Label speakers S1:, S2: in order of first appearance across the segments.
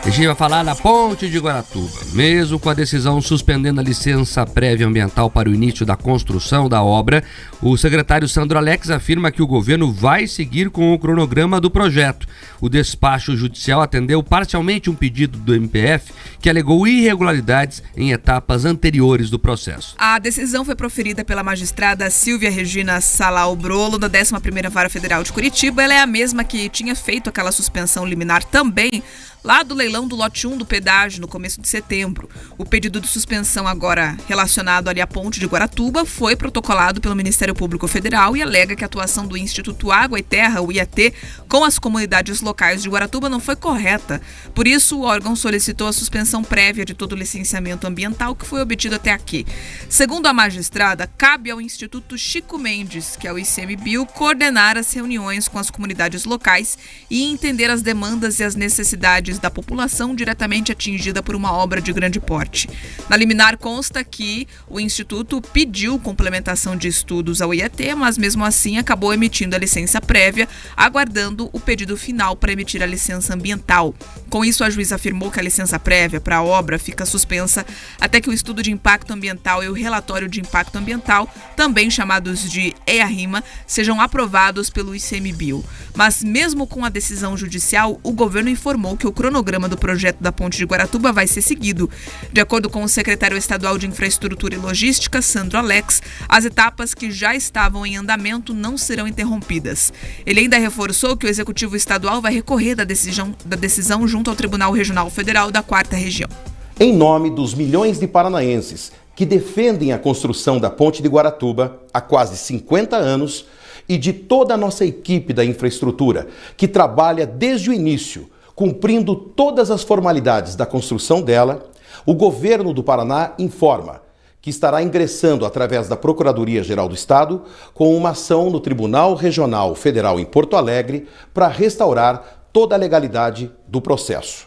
S1: A gente vai falar da Ponte de Guaratuba. Mesmo com a decisão suspendendo a licença prévia ambiental para o início da construção da obra, o secretário Sandro Alex afirma que o governo vai seguir com o cronograma do projeto. O despacho judicial atendeu parcialmente um pedido do MPF que alegou irregularidades em etapas anteriores do processo.
S2: A decisão foi proferida pela magistrada Silvia Regina Salal Brolo, da 11ª Vara Federal de Curitiba. Ela é a mesma que tinha feito aquela suspensão liminar também lá do leilão do lote 1 do pedágio no começo de setembro. O pedido de suspensão agora relacionado ali à Ponte de Guaratuba foi protocolado pelo Ministério Público Federal e alega que a atuação do Instituto Água e Terra, o IAT, com as comunidades locais de Guaratuba não foi correta. Por isso, o órgão solicitou a suspensão prévia de todo o licenciamento ambiental que foi obtido até aqui. Segundo a magistrada, cabe ao Instituto Chico Mendes, que é o ICMBio, coordenar as reuniões com as comunidades locais e entender as demandas e as necessidades da população diretamente atingida por uma obra de grande porte. Na liminar consta que o Instituto pediu complementação de estudos ao IAT, mas mesmo assim acabou emitindo a licença prévia, aguardando o pedido final para emitir a licença ambiental. Com isso, a juíza afirmou que a licença prévia para a obra fica suspensa até que o estudo de impacto ambiental e o relatório de impacto ambiental, também chamados de EIA-RIMA, sejam aprovados pelo ICMBio. Mas mesmo com a decisão judicial, o governo informou que o cronograma do projeto da Ponte de Guaratuba vai ser seguido. De acordo com o secretário estadual de Infraestrutura e Logística, Sandro Alex, as etapas que já estavam em andamento não serão interrompidas. Ele ainda reforçou que o Executivo Estadual vai recorrer da decisão junto ao Tribunal Regional Federal da 4ª Região.
S3: Em nome dos milhões de paranaenses que defendem a construção da Ponte de Guaratuba há quase 50 anos e de toda a nossa equipe da infraestrutura, que trabalha desde o início, cumprindo todas as formalidades da construção dela, o governo do Paraná informa que estará ingressando através da Procuradoria-Geral do Estado com uma ação no Tribunal Regional Federal em Porto Alegre para restaurar toda a legalidade do processo.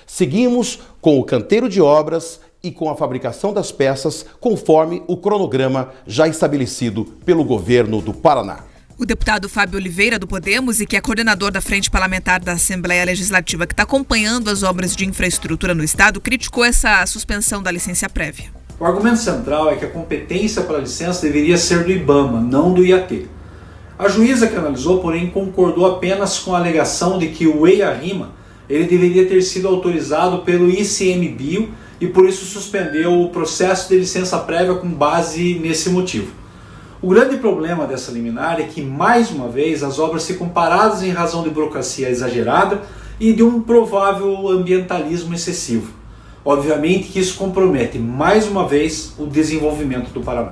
S3: Seguimos com o canteiro de obras e com a fabricação das peças conforme o cronograma já estabelecido pelo governo do Paraná.
S2: O deputado Fábio Oliveira, do Podemos, e que é coordenador da Frente Parlamentar da Assembleia Legislativa, que está acompanhando as obras de infraestrutura no Estado, criticou essa suspensão da licença prévia.
S4: O argumento central é que a competência para a licença deveria ser do IBAMA, não do IAT. A juíza que analisou, porém, concordou apenas com a alegação de que o EIA-RIMA ele deveria ter sido autorizado pelo ICMBio e por isso suspendeu o processo de licença prévia com base nesse motivo. O grande problema dessa liminar é que, mais uma vez, as obras ficam paradas em razão de burocracia exagerada e de um provável ambientalismo excessivo. Obviamente que isso compromete, mais uma vez, o desenvolvimento do Paraná.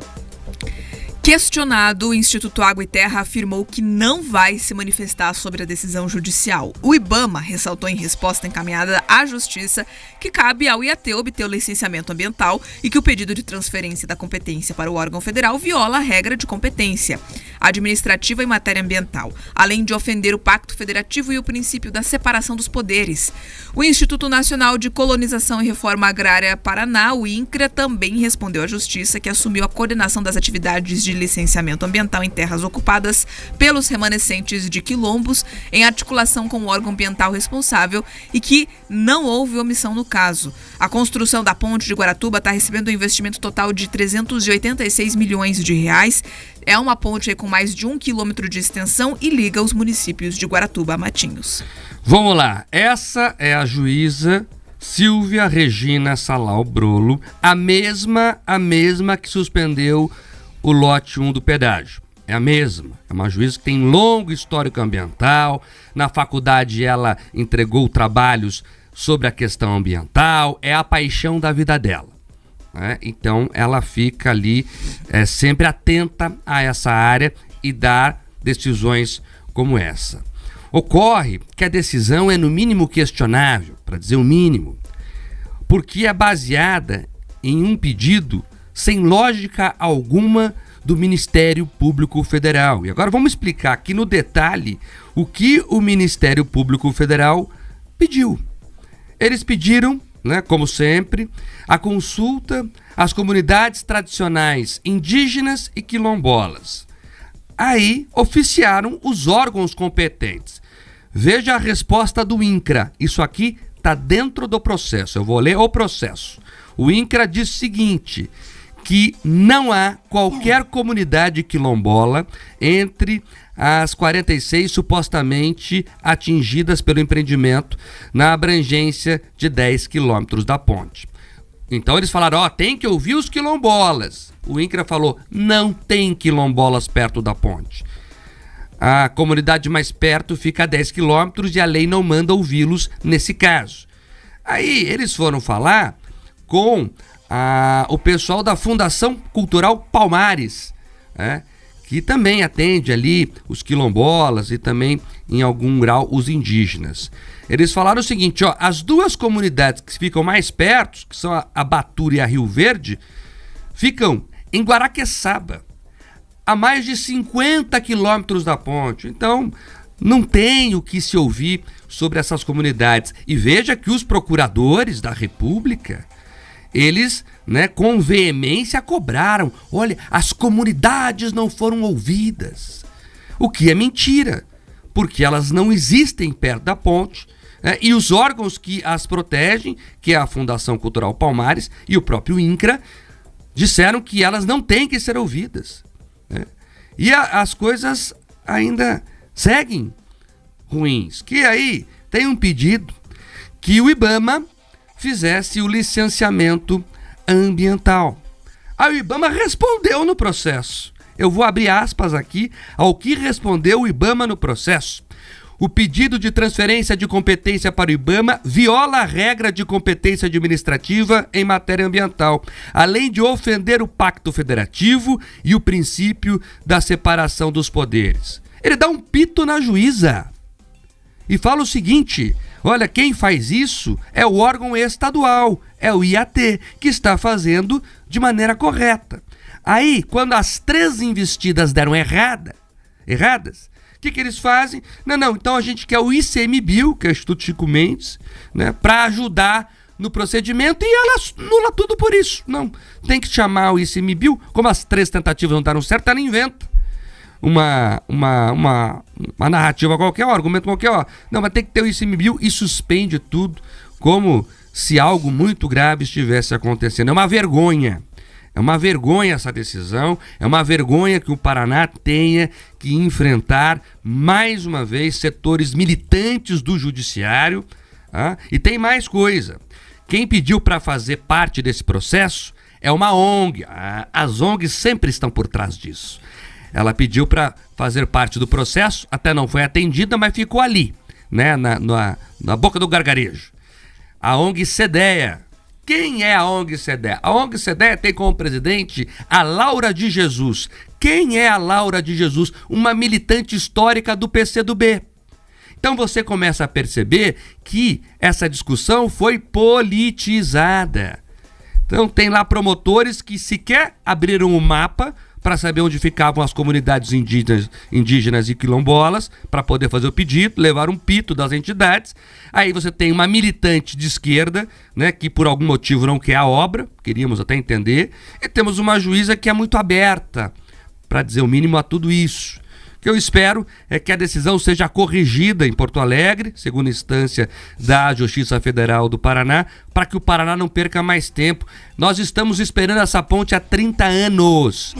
S2: Questionado, o Instituto Água e Terra afirmou que não vai se manifestar sobre a decisão judicial. O IBAMA ressaltou em resposta encaminhada à Justiça que cabe ao IAT obter o licenciamento ambiental e que o pedido de transferência da competência para o órgão federal viola a regra de competência administrativa em matéria ambiental, além de ofender o Pacto Federativo e o princípio da separação dos poderes. O Instituto Nacional de Colonização e Reforma Agrária Paraná, o INCRA, também respondeu à Justiça que assumiu a coordenação das atividades de licenciamento ambiental em terras ocupadas pelos remanescentes de quilombos, em articulação com o órgão ambiental responsável, e que não houve omissão no caso. A construção da Ponte de Guaratuba está recebendo um investimento total de 386 milhões de reais. É uma ponte com mais de 1 quilômetro de extensão e liga os municípios de Guaratuba a Matinhos.
S1: Vamos lá, essa é a juíza Silvia Regina Salal Brolo, a mesma que suspendeu o lote 1 do pedágio. É a mesma. É uma juíza que tem longo histórico ambiental. Na faculdade ela entregou trabalhos sobre a questão ambiental. É a paixão da vida dela, né? Então ela fica ali sempre atenta a essa área e dá decisões como essa. Ocorre que a decisão é no mínimo questionável, para dizer o mínimo, porque é baseada em um pedido sem lógica alguma do Ministério Público Federal. E agora vamos explicar aqui no detalhe o que o Ministério Público Federal pediu. Eles pediram, né, como sempre, a consulta às comunidades tradicionais indígenas e quilombolas. Aí oficiaram os órgãos competentes. Veja a resposta do INCRA. Isso aqui está dentro do processo. Eu vou ler o processo. O INCRA diz o seguinte, que não há qualquer comunidade quilombola entre as 46 supostamente atingidas pelo empreendimento na abrangência de 10 quilômetros da ponte. Então eles falaram, tem que ouvir os quilombolas. O INCRA falou, não tem quilombolas perto da ponte. A comunidade mais perto fica a 10 quilômetros e a lei não manda ouvi-los nesse caso. Aí eles foram falar com o pessoal da Fundação Cultural Palmares, que também atende ali os quilombolas e também, em algum grau, os indígenas. Eles falaram o seguinte, as duas comunidades que ficam mais perto, que são a Batura e a Rio Verde, ficam em Guaraqueçaba, a mais de 50 quilômetros da ponte. Então, não tem o que se ouvir sobre essas comunidades. E veja que os procuradores da República, eles, com veemência cobraram. Olha, as comunidades não foram ouvidas. O que é mentira, porque elas não existem perto da ponte, e os órgãos que as protegem, que é a Fundação Cultural Palmares e o próprio INCRA, disseram que elas não têm que ser ouvidas. E as coisas ainda seguem ruins. Que aí tem um pedido que o IBAMA fizesse o licenciamento ambiental. A IBAMA respondeu no processo. Eu vou abrir aspas aqui ao que respondeu o IBAMA no processo. O pedido de transferência de competência para o IBAMA viola a regra de competência administrativa em matéria ambiental, além de ofender o Pacto Federativo e o princípio da separação dos poderes. Ele dá um pito na juíza e fala o seguinte: olha, quem faz isso é o órgão estadual, é o IAT, que está fazendo de maneira correta. Aí, quando as 3 investidas deram erradas, o que eles fazem? Não, então a gente quer o ICMBio, que é o Instituto Chico Mendes, para ajudar no procedimento, e ela anula tudo por isso. Não, tem que chamar o ICMBio, como as 3 tentativas não deram certo, ela inventa uma narrativa qualquer, um argumento qualquer, não, mas tem que ter o ICMBio e suspende tudo, como se algo muito grave estivesse acontecendo. É uma vergonha. É uma vergonha essa decisão, é uma vergonha que o Paraná tenha que enfrentar, mais uma vez, setores militantes do judiciário. E tem mais coisa. Quem pediu para fazer parte desse processo é uma ONG. As ONGs sempre estão por trás disso. Ela pediu para fazer parte do processo, até não foi atendida, mas ficou ali, na boca do gargarejo. A ONG CEDEA. Quem é a ONG CEDEA? A ONG CEDEA tem como presidente a Laura de Jesus. Quem é a Laura de Jesus? Uma militante histórica do PCdoB. Então você começa a perceber que essa discussão foi politizada. Então tem lá promotores que sequer abriram o mapa para saber onde ficavam as comunidades indígenas e quilombolas, para poder fazer o pedido, levar um pito das entidades. Aí você tem uma militante de esquerda, que por algum motivo não quer a obra, queríamos até entender, e temos uma juíza que é muito aberta, para dizer o mínimo, a tudo isso. O que eu espero é que a decisão seja corrigida em Porto Alegre, segunda instância da Justiça Federal do Paraná, para que o Paraná não perca mais tempo. Nós estamos esperando essa ponte há 30 anos.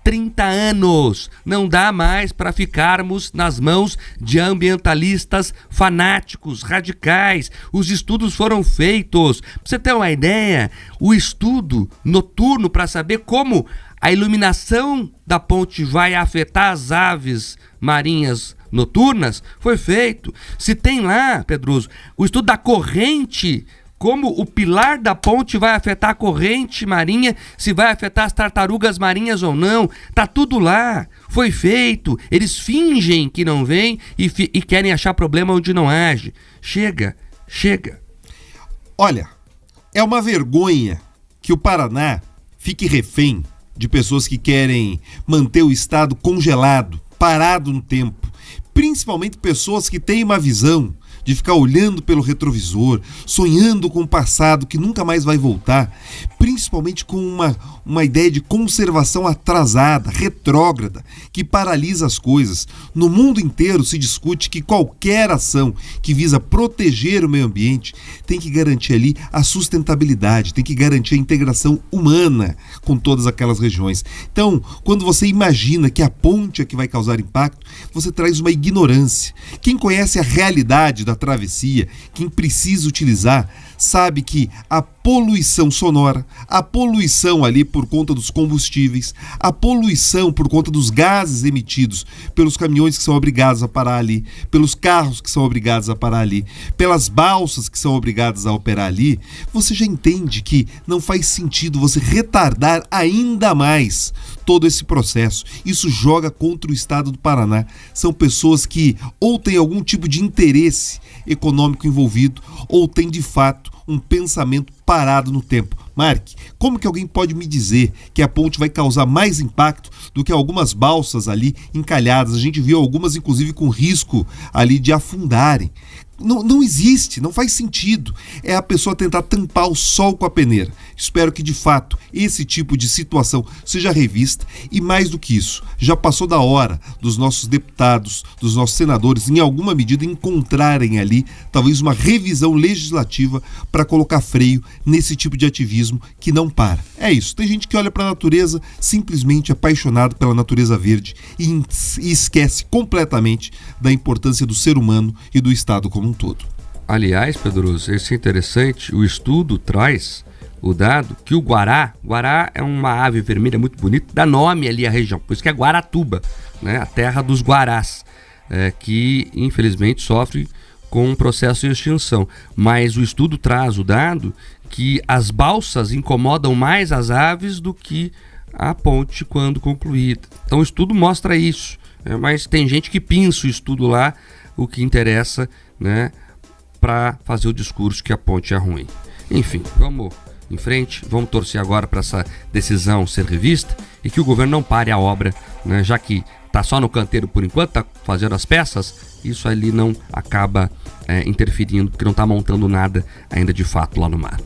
S1: 30 anos, não dá mais para ficarmos nas mãos de ambientalistas fanáticos, radicais. Os estudos foram feitos. Pra você ter uma ideia, o estudo noturno para saber como a iluminação da ponte vai afetar as aves marinhas noturnas foi feito. Se tem lá, Pedroso, o estudo da corrente, como o pilar da ponte vai afetar a corrente marinha, se vai afetar as tartarugas marinhas ou não, tá tudo lá, foi feito. Eles fingem que não vem e querem achar problema onde não age. Chega.
S5: Olha, é uma vergonha que o Paraná fique refém de pessoas que querem manter o estado congelado, parado no tempo, principalmente pessoas que têm uma visão de ficar olhando pelo retrovisor, sonhando com o passado que nunca mais vai voltar, principalmente com uma ideia de conservação atrasada, retrógrada, que paralisa as coisas. No mundo inteiro se discute que qualquer ação que visa proteger o meio ambiente tem que garantir ali a sustentabilidade, tem que garantir a integração humana com todas aquelas regiões. Então, quando você imagina que a ponte é que vai causar impacto, você traz uma ignorância. Quem conhece a realidade da travessia, quem precisa utilizar, sabe que a poluição sonora, a poluição ali por conta dos combustíveis, a poluição por conta dos gases emitidos pelos caminhões que são obrigados a parar ali, pelos carros que são obrigados a parar ali, pelas balsas que são obrigadas a operar ali, você já entende que não faz sentido você retardar ainda mais todo esse processo. Isso joga contra o estado do Paraná. São pessoas que ou têm algum tipo de interesse econômico envolvido ou têm de fato um pensamento parado no tempo. Mark, como que alguém pode me dizer que a ponte vai causar mais impacto do que algumas balsas ali encalhadas? A gente viu algumas inclusive com risco ali de afundarem. Não existe, não faz sentido. É a pessoa tentar tampar o sol com a peneira. Espero que de fato esse tipo de situação seja revista e, mais do que isso, já passou da hora dos nossos deputados, dos nossos senadores, em alguma medida encontrarem ali talvez uma revisão legislativa para colocar freio nesse tipo de ativismo que não para. É isso, tem gente que olha para a natureza simplesmente apaixonado pela natureza verde e esquece completamente da importância do ser humano e do Estado como um todo.
S1: Aliás, Pedroso, isso é interessante, o estudo traz o dado que o guará é uma ave vermelha muito bonita, dá nome ali à região, por isso que é Guaratuba, né? A terra dos guarás, que infelizmente sofre com um processo de extinção. Mas o estudo traz o dado que as balsas incomodam mais as aves do que a ponte quando concluída. Então o estudo mostra isso, mas tem gente que pinça o estudo lá, o que interessa, né, para fazer o discurso que a ponte é ruim. Enfim, vamos em frente, vamos torcer agora para essa decisão ser revista e que o governo não pare a obra, né, já que está só no canteiro por enquanto, está fazendo as peças, isso ali não acaba interferindo, porque não está montando nada ainda de fato lá no mar.